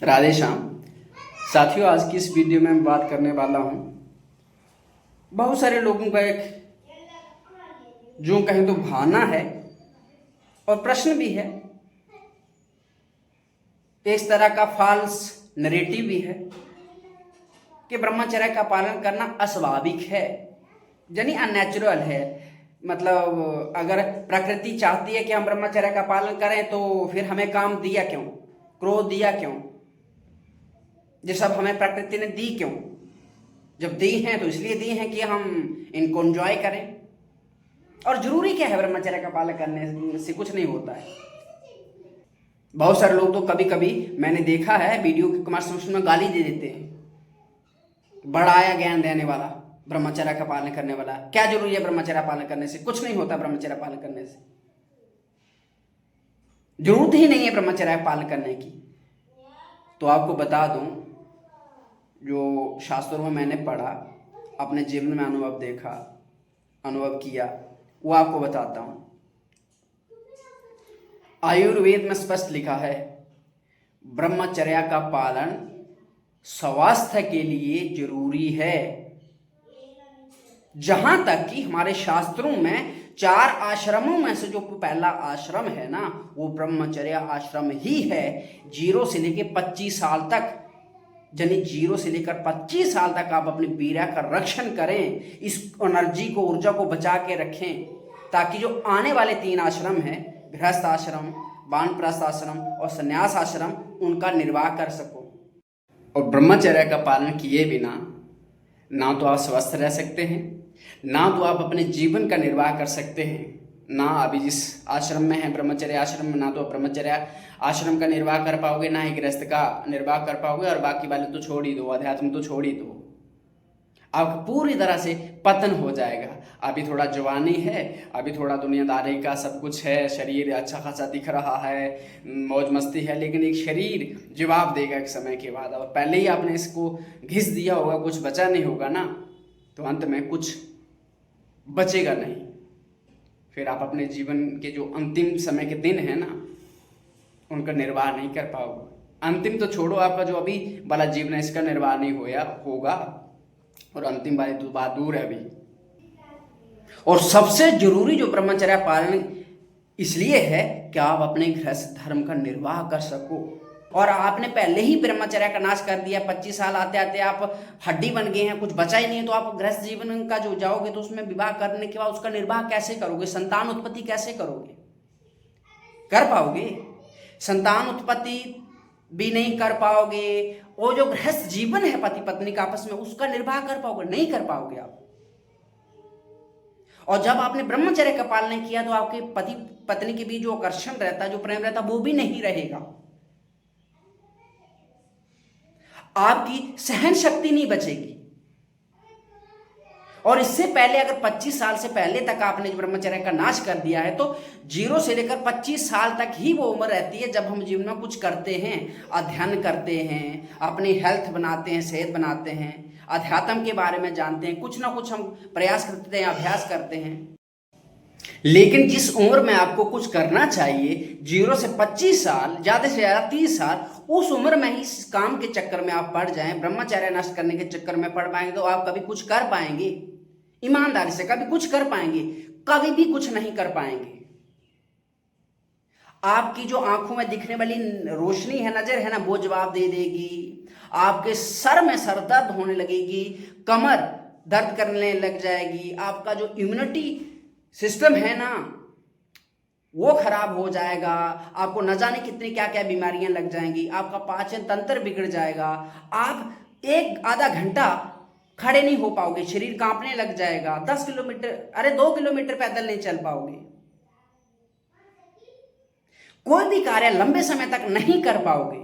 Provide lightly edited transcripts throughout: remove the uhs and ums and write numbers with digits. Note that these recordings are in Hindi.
राधे श्याम। साथियों, आज की इस वीडियो में मैं बात करने वाला हूँ बहुत सारे लोगों का एक जो कहें तो भावना है और प्रश्न भी है, एक तरह का फॉल्स नैरेटिव भी है कि ब्रह्मचर्य का पालन करना अस्वाभाविक है, यानी अननेचुरल है। मतलब अगर प्रकृति चाहती है कि हम ब्रह्मचर्य का पालन करें तो फिर हमें काम दिया क्यों, क्रोध दिया क्यों, ये सब हमें प्रकृति ने दी क्यों? जब दी हैं तो इसलिए दी हैं कि हम इनको एंजॉय करें। और जरूरी क्या है ब्रह्मचर्य का पालन करने से? कुछ नहीं होता है। बहुत सारे लोग तो कभी कभी मैंने देखा है वीडियो के कमेंट में गाली दे देते हैं, बड़ा आया ज्ञान देने वाला, ब्रह्मचर्य का पालन करने वाला। क्या जरूरी है ब्रह्मचर्य पालन करने से? कुछ नहीं होता ब्रह्मचर्य पालन करने से, जरूरत ही नहीं है ब्रह्मचर्य पालन करने की। तो आपको बता दूं, जो शास्त्रों में मैंने पढ़ा, अपने जीवन में अनुभव देखा, अनुभव किया, वो आपको बताता हूं। आयुर्वेद में स्पष्ट लिखा है ब्रह्मचर्य का पालन स्वास्थ्य के लिए जरूरी है। जहां तक कि हमारे शास्त्रों में 4 आश्रमों में से जो पहला आश्रम है ना, वो ब्रह्मचर्य आश्रम ही है। 0 से लेकर 25 साल तक, यानी 0 से लेकर 25 साल तक आप अपनी वीर्य का रक्षण करें, इस एनर्जी को, ऊर्जा को बचा के रखें, ताकि जो आने वाले 3 आश्रम हैं, गृहस्थ आश्रम, वानप्रस्थ आश्रम और संन्यास आश्रम, उनका निर्वाह कर सको। और ब्रह्मचर्य का पालन किए बिना ना तो आप स्वस्थ रह सकते हैं, ना तो आप अपने जीवन का निर्वाह कर सकते हैं। ना अभी जिस आश्रम में है ब्रह्मचर्य आश्रम में, ना तो ब्रह्मचर्य आश्रम का निर्वाह कर पाओगे, ना ही गृहस्थ का निर्वाह कर पाओगे, और बाकी वाले तो छोड़ ही दो, अध्यात्म तो छोड़ ही दो। आपका पूरी तरह से पतन हो जाएगा। अभी थोड़ा जवानी है, अभी थोड़ा दुनियादारी का सब कुछ है, शरीर अच्छा खासा दिख रहा है, मौज मस्ती है, लेकिन एक शरीर जवाब देगा एक समय के बाद। और पहले ही आपने इसको घिस दिया होगा, कुछ बचा नहीं होगा ना, तो अंत में कुछ बचेगा नहीं। फिर आप अपने जीवन के जो अंतिम समय के दिन है ना, उनका निर्वाह नहीं कर पाओगे। अंतिम तो छोड़ो, आपका जो अभी वाला जीवन है इसका निर्वाह नहीं होगा, और अंतिम वाली तो बात दूर है अभी। और सबसे जरूरी जो ब्रह्मचर्य पालन इसलिए है कि आप अपने गृहस्थ धर्म का निर्वाह कर सको। और आपने पहले ही ब्रह्मचर्य का नाश कर दिया, 25 साल आते आते आप हड्डी बन गए हैं, कुछ बचा ही नहीं है, तो आप गृहस्थ जीवन का जो जाओगे तो उसमें विवाह करने के बाद उसका निर्वाह कैसे करोगे? संतान उत्पत्ति कैसे करोगे? कर पाओगे? संतान उत्पत्ति भी नहीं कर पाओगे। वो जो गृहस्थ जीवन है पति पत्नी का आपस में, उसका निर्वाह कर पाओगे? नहीं कर पाओगे आप। और जब आपने ब्रह्मचर्य का पालन किया तो आपके पति पत्नी के बीच जो आकर्षण रहता है, जो प्रेम रहता है, वो भी नहीं रहेगा। आपकी सहन शक्ति नहीं बचेगी। और इससे पहले अगर 25 साल से पहले तक आपने ब्रह्मचर्य का नाश कर दिया है, तो 0 से लेकर 25 साल तक ही वो उम्र रहती है जब हम जीवन में कुछ करते हैं, अध्ययन करते हैं, अपनी हेल्थ बनाते हैं, सेहत बनाते हैं, अध्यात्म के बारे में जानते हैं, कुछ ना कुछ हम प्रयास करते हैं, अभ्यास करते हैं। लेकिन जिस उम्र में आपको कुछ करना चाहिए, 0 से 25 साल, ज़्यादा से ज़्यादा 30 साल, उस उम्र में ही इस काम के चक्कर में आप पड़ जाएं, ब्रह्मचर्य नष्ट करने के चक्कर में पड़ पाएंगे, तो आप कभी कुछ कर पाएंगे? ईमानदारी से कभी कुछ कर पाएंगे? कभी भी कुछ नहीं कर पाएंगे। आपकी जो आंखों में दिखने वाली रोशनी है, नजर है ना, वो जवाब दे देगी। आपके सर में सर दर्द होने लगेगी, कमर दर्द करने लग जाएगी, आपका जो इम्यूनिटी सिस्टम है ना, वो खराब हो जाएगा, आपको न जाने कितनी क्या क्या बीमारियां लग जाएंगी, आपका पाचन तंत्र बिगड़ जाएगा, आप 1-आधा घंटा खड़े नहीं हो पाओगे, शरीर कांपने लग जाएगा, 10 किलोमीटर, अरे 2 किलोमीटर पैदल नहीं चल पाओगे, कोई भी कार्य लंबे समय तक नहीं कर पाओगे,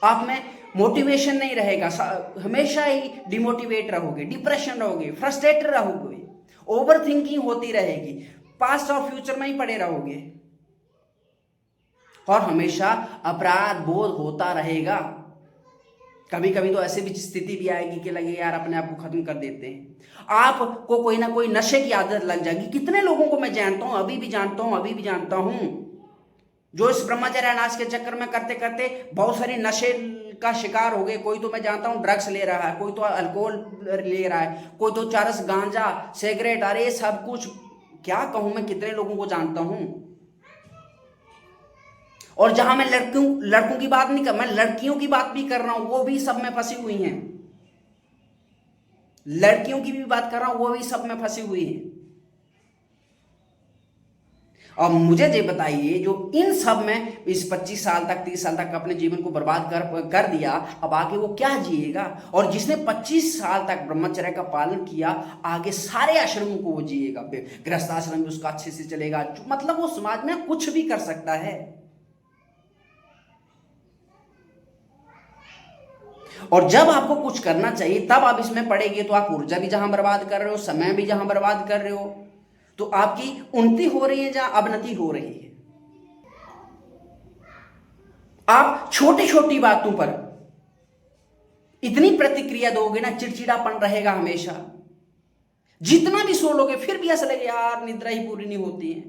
आप में मोटिवेशन नहीं रहेगा, हमेशा ही डिमोटिवेट रहोगे, डिप्रेशन रहोगे, फ्रस्ट्रेटेड रहोगे, ओवर थिंकिंग होती रहेगी, पास्ट और फ्यूचर में ही पड़े रहोगे, और हमेशा अपराध बोध होता रहेगा। कभी कभी तो ऐसी भी स्थिति भी आएगी कि लगे यार अपने आप को खत्म कर देते हैं। आपको कोई ना कोई नशे की आदत लग जाएगी। कितने लोगों को मैं जानता हूं, अभी भी जानता हूं, जो इस ब्रह्मचर्य नाश के चक्कर में करते करते बहुत सारी नशे का शिकार हो गए। कोई तो मैं जानता हूँ ड्रग्स ले रहा है, कोई तो अल्कोहल ले रहा है, कोई तो चरस, गांजा, सिगरेट, अरे सब कुछ, क्या कहूं मैं, कितने लोगों को जानता हूं। और जहां मैं लड़कों की बात नहीं कर, मैं लड़कियों की बात भी कर रहा हूं, वो भी सब में फंसी हुई हैं। लड़कियों की भी बात कर रहा हूं, वो भी सब में फंसी हुई हैं। अब मुझे ये बताइए, जो इन सब में इस 25 साल तक, 30 साल तक अपने जीवन को बर्बाद कर दिया, अब आगे वो क्या जिएगा? और जिसने 25 साल तक ब्रह्मचर्य का पालन किया, आगे सारे आश्रमों को वो जिएगा। गृहस्थ आश्रम भी उसका अच्छे से चलेगा, मतलब वो समाज में कुछ भी कर सकता है। और जब आपको कुछ करना चाहिए तब आप इसमें पड़ेंगे, तो आप ऊर्जा भी जहां बर्बाद कर रहे हो, समय भी जहां बर्बाद कर रहे हो, तो आपकी उन्नति हो रही है जहां अवनति हो रही है। आप छोटी छोटी बातों पर इतनी प्रतिक्रिया दोगे ना, चिड़चिड़ापन रहेगा हमेशा। जितना भी सो लोगे फिर भी ऐसा लगे यार निद्रा ही पूरी नहीं होती है।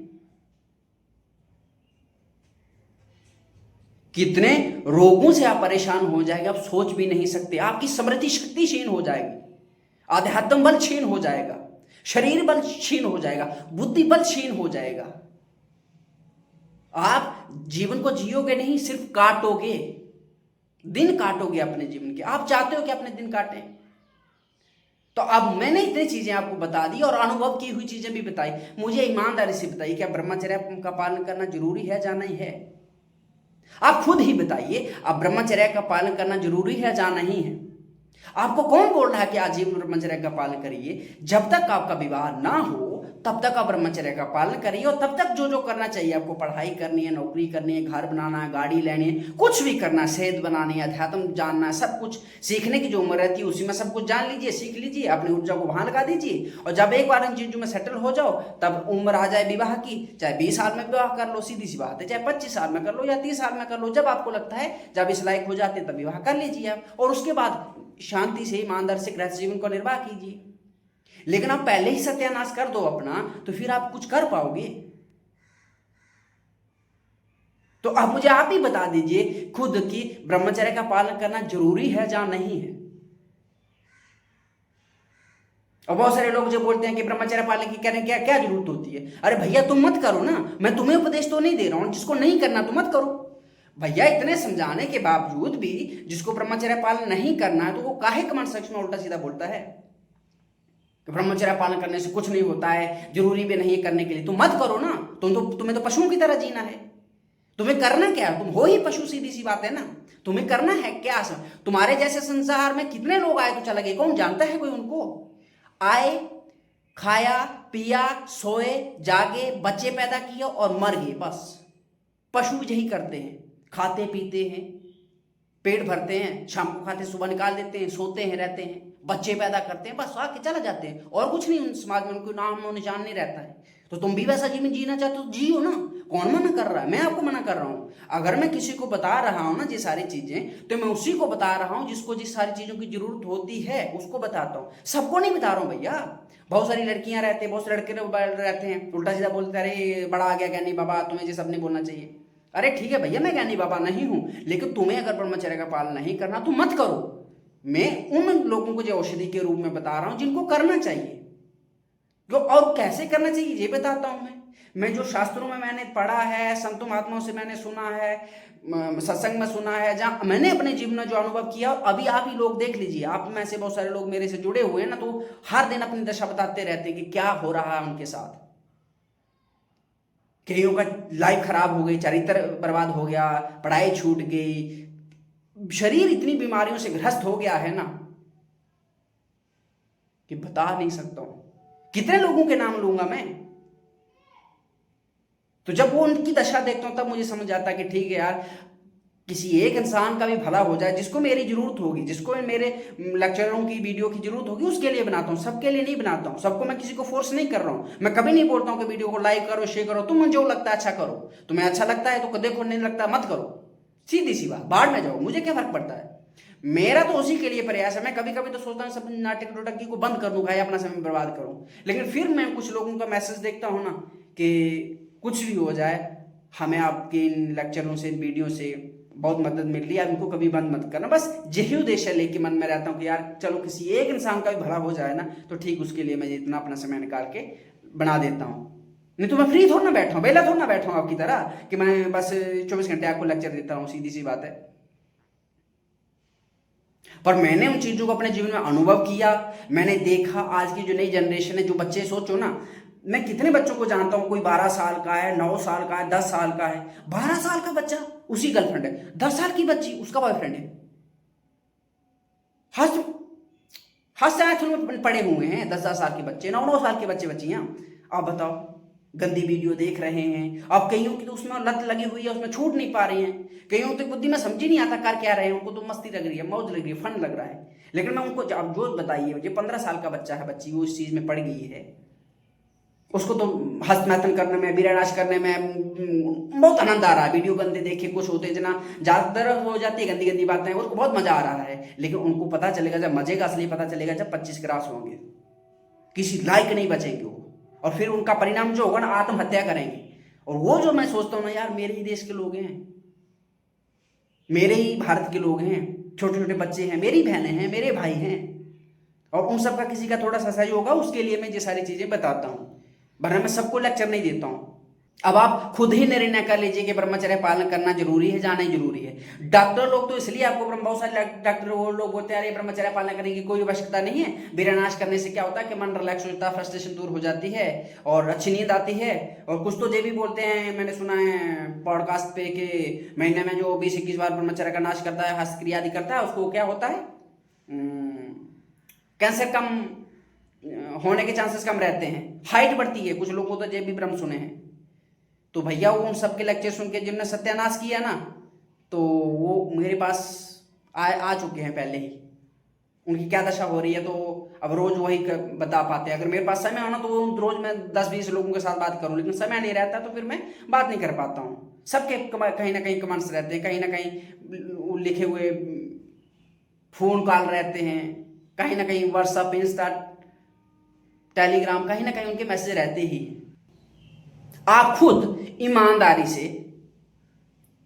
कितने रोगों से आप परेशान हो जाएंगे, आप सोच भी नहीं सकते। आपकी स्मृति शक्ति क्षीण हो जाएगी, आध्यात्म बल क्षीण हो जाएगा, शरीर बल क्षीण हो जाएगा, बुद्धि बल क्षीण हो जाएगा। आप जीवन को जियोगे नहीं, सिर्फ काटोगे, दिन काटोगे अपने जीवन के। आप चाहते हो कि अपने दिन काटें? तो अब मैंने इतनी चीजें आपको बता दी और अनुभव की हुई चीजें भी बताई। मुझे ईमानदारी से बताइए, क्या ब्रह्मचर्य का पालन करना जरूरी है या नहीं है? आप खुद ही बताइए, अब ब्रह्मचर्य का पालन करना जरूरी है या नहीं है? आपको कौन बोल रहा है कि आजीवन ब्रह्मचर्य का पालन करिए? जब तक आपका विवाह ना हो तब तक आप ब्रह्मचर्य का पालन करिए, और तब तक जो जो करना चाहिए आपको, पढ़ाई करनी है, नौकरी करनी है, घर बनाना है, गाड़ी लेनी है, कुछ भी करना है, सेहत बनानी है, अध्यात्म जानना है, सब कुछ सीखने की जो उम्र रहती है उसी में सब कुछ जान लीजिए, सीख लीजिए, अपनी ऊर्जा को वहां लगा दीजिए। और जब एक बार इन चीजों में सेटल हो जाओ, तब उम्र आ जाए विवाह की, चाहे 20 साल में विवाह कर लो, सीधी सी बात है, चाहे 25 साल में कर लो या 30 साल में कर लो, जब आपको लगता है, जब इस लायक हो जाते तब विवाह कर लीजिए आप, और उसके बाद शांति से, ईमानदार से गृहस्थ जीवन को निर्वाह कीजिए। लेकिन आप पहले ही सत्यानाश कर दो अपना, तो फिर आप कुछ कर पाओगे? तो अब मुझे आप ही बता दीजिए खुद कि ब्रह्मचर्य का पालन करना जरूरी है या नहीं है। और बहुत सारे लोग जो बोलते हैं कि ब्रह्मचर्य पालन की करने क्या क्या जरूरत होती है। अरे भैया तुम मत करो ना, मैं तुम्हें उपदेश तो नहीं दे रहा हूं, जिसको नहीं करना तो मत करो। भैया इतने समझाने के बावजूद भी जिसको ब्रह्मचर्य पालन नहीं करना है, तो वो काहे कमेंट सेक्शन में उल्टा सीधा बोलता है कि ब्रह्मचर्य पालन करने से कुछ नहीं होता है, जरूरी भी नहीं है करने के लिए। तुम मत करो ना, तुम्हें तो पशुओं की तरह जीना है। तुम्हें करना क्या है? तुम हो ही पशु, सीधी सी बात है ना। तुम्हें करना है क्या? तुम्हारे जैसे संसार में कितने लोग आए तो चला गए, कौन जानता है कोई उनको? आए, खाया, पिया, सोए, जागे, बच्चे पैदा किए और मर गए, बस। पशु यही करते हैं, खाते पीते हैं, पेट भरते हैं, शाम को खाते, सुबह निकाल देते हैं, सोते हैं, रहते हैं, बच्चे पैदा करते हैं, बस आके चला जाते हैं, और कुछ नहीं उन समाज में उनको नाम और निशान नहीं रहता है। तो तुम भी वैसा जीवन जीना चाहते हो, जियो ना। कौन मना कर रहा है? मैं आपको मना कर रहा हूं। अगर मैं किसी को बता रहा हूं ना ये सारी चीजें, तो मैं उसी को बता रहा हूं जिसको जिस सारी चीजों की जरूरत होती है, उसको बताता हूं, सबको नहीं बता रहा हूं भैया। बहुत सारी लड़कियां रहते हैं, बहुत सारे लड़के रहते हैं, उल्टा सीधा बोलते हैं, अरे बड़ा आ गया ज्ञानी बाबा, तुम्हें ये सब नहीं बोलना चाहिए। अरे ठीक है भैया, मैं ज्ञानी बाबा नहीं हूं, लेकिन तुम्हें अगर ब्रह्मचर्य का पालन नहीं करना तो मत करो। मैं उन लोगों को जो औषधि के रूप में बता रहा हूं जिनको करना चाहिए, जो और कैसे करना चाहिए ये बताता हूं मैं जो शास्त्रों में मैंने पढ़ा है, संतों महात्माओं से मैंने सुना है, सत्संग में सुना है, जहां मैंने अपने जीवन में जो अनुभव किया। अभी आप ही लोग देख लीजिए, आप में से बहुत सारे लोग मेरे से जुड़े हुए हैं ना, तो हर दिन अपनी दशा बताते रहते हैं कि क्या हो रहा है उनके साथ। कईयों का लाइफ खराब हो गई, चरित्र बर्बाद हो गया, पढ़ाई छूट गई, शरीर इतनी बीमारियों से ग्रस्त हो गया है ना कि बता नहीं सकता हूं। कितने लोगों के नाम लूंगा मैं? तो जब वो उनकी दशा देखता हूं तब मुझे समझ आता है कि ठीक है यार, किसी एक इंसान का भी भला हो जाए, जिसको मेरी जरूरत होगी, जिसको मेरे लेक्चरों की वीडियो की जरूरत होगी, उसके लिए बनाता हूं, सबके लिए नहीं बनाता हूं। सबको मैं किसी को फोर्स नहीं कर रहा हूं। मैं कभी नहीं बोलता हूं कि वीडियो को लाइक करो, शेयर करो, तुम्हें जो लगता है अच्छा करो। तुम्हें अच्छा लगता है तो देखो, नहीं लगता मत करो, सीधी सी बात, बाहर में जाओ, मुझे क्या फर्क पड़ता है। मेरा तो उसी के लिए प्रयास है। मैं कभी कभी तो सोचता हूँ सब नाटक नोटकी को बंद कर दूं, भाई अपना समय बर्बाद करूं, लेकिन फिर मैं कुछ लोगों का मैसेज देखता हूं ना कि कुछ भी हो जाए, हमें आपके इन लेक्चरों से, इन वीडियो से बहुत मदद मिल रही है, उनको कभी बंद मत करना। बस यही उद्देश्य लेके मन में रहता हूँ कि यार चलो किसी एक इंसान का भी भला हो जाए ना, तो ठीक उसके लिए मैं इतना अपना समय निकाल के बना देता हूँ। नहीं तो मैं फ्री थोड़ा ना बैठा हूँ, बेला थोड़ा ना बैठा हूँ आपकी तरह कि मैं बस 24 घंटे आपको लेक्चर देता हूँ, सीधी सी बात है। पर मैंने उन चीज़ों को अपने जीवन में अनुभव किया, मैंने देखा। आज की जो नई जनरेशन है, जो बच्चे, सोचो ना, मैं कितने बच्चों को जानता हूँ, कोई 12 साल का है, 9 साल का है, 10 साल का है। 12 साल का बच्चा उसी गर्लफ्रेंड है, 10 साल की बच्ची उसका बॉयफ्रेंड है। हंस हंस में पड़े हुए हैं 10-10 साल के बच्चे, 9-9 साल के बच्चे बच्चियां। आप बताओ, गंदी वीडियो देख रहे हैं। अब कईयों की तो उसमें लत लगी हुई है, उसमें छूट नहीं पा रही है। कईयों तो बुद्धि में समझ ही नहीं आता कर क्या रहे हैं, उनको तो मस्ती लग रही है, मौज लग रही है, फन लग रहा है। लेकिन मैं उनको अब जो बताइए, ये 15 साल का बच्चा है, बच्ची, वो इस चीज में पड़ गई है, उसको तो हस्तमैथन करने में, वीरानाश करने में बहुत आनंद आ रहा है। वीडियो गंदे देखे कुछ होते, इतना ज्यादातर हो जाती है गंदी गंदी बातें, उसको बहुत मजा आ रहा है। लेकिन उनको पता चलेगा, जब मजे का असली पता चलेगा जब 25 क्रॉस होंगे, किसी लायक नहीं बचेंगे वो, और फिर उनका परिणाम जो होगा ना, आत्महत्या करेंगे। और वो जो मैं सोचता हूँ ना यार, मेरे ही देश के लोग हैं, मेरे ही भारत के लोग हैं, छोटे छोटे बच्चे हैं, मेरी बहनें हैं, मेरे भाई हैं, और उन सबका किसी का थोड़ा सा सहयोग होगा, उसके लिए मैं ये सारी चीजें बताता हूँ, वरना मैं सबको लेक्चर नहीं देता हूँ। अब आप खुद ही निर्णय कर लीजिए कि ब्रह्मचर्य पालन करना जरूरी है या नहीं जरूरी है। डॉक्टर लोग तो इसलिए आपको, बहुत सारे डॉक्टर वो लोग बोलते हैं अरे ब्रह्मचर्य पालन करने की कोई आवश्यकता नहीं है, वीरानाश करने से क्या होता है कि मन रिलैक्स होता है, फ्रस्ट्रेशन दूर हो जाती है और अच्छी नींद आती है। और कुछ तो ये भी बोलते हैं, मैंने सुना है पॉडकास्ट पे, कि महीने में जो 20-21 बार ब्रह्मचर्य का नाश करता है, हस्तक्रिया आदि करता है, उसको क्या होता है, कैंसर कम होने के चांसेस कम रहते हैं, हाइट बढ़ती है। कुछ लोगों को तो ये भी भ्रम सुने हैं। तो भैया वो उन सबके लेक्चर सुन के जिनने सत्यानाश किया ना, तो वो मेरे पास आ चुके हैं पहले ही, उनकी क्या दशा हो रही है। तो अब रोज वही बता पाते हैं। अगर मेरे पास समय हो ना, तो वो रोज मैं 10-20 लोगों के साथ बात करूं, लेकिन समय नहीं रहता तो फिर मैं बात नहीं कर पाता हूँ। सबके कहीं ना कहीं कमेंट्स रहते हैं, कहीं ना कहीं लिखे हुए फोन कॉल रहते हैं, कहीं ना कहीं व्हाट्सएप, इंस्टा, टेलीग्राम, कहीं ना कहीं उनके मैसेज रहते ही। आप खुद ईमानदारी से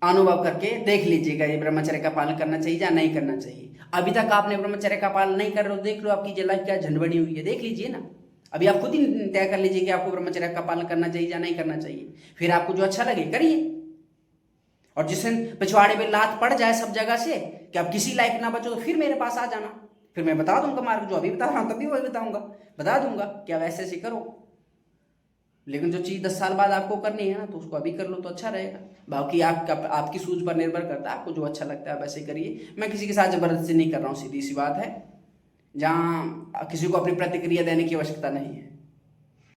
अनुभव करके देख लीजिएगा ये ब्रह्मचर्य का पालन करना चाहिए या नहीं करना चाहिए। अभी तक आपने ब्रह्मचर्य का पालन नहीं कर रहे हो, देख लो आपकी लाइफ क्या झंड बनी हुई है, देख लीजिए ना। अभी आप खुद ही तय कर लीजिए कि आपको ब्रह्मचर्य का पालन करना चाहिए या नहीं करना चाहिए। फिर आपको जो अच्छा लगे करिए। और जिस दिन पिछवाड़े में लात पड़ जाए सब जगह से कि आप किसी लायक ना बचो, तो फिर मेरे पास आ जाना, फिर मैं बता दूंगा मार्ग। जो अभी बता रहा हूं तभी वही बताऊंगा, बता दूंगा क्या वैसे ऐसे करो। लेकिन जो चीज़ 10 साल बाद आपको करनी है ना, तो उसको अभी कर लो तो अच्छा रहेगा। बाकी आपकी सूझ पर निर्भर करता है, आपको जो अच्छा लगता है वैसे करिए। मैं किसी के साथ जबरदस्ती नहीं कर रहा हूँ, सीधी सी बात है, जहाँ किसी को अपनी प्रतिक्रिया देने की आवश्यकता नहीं है।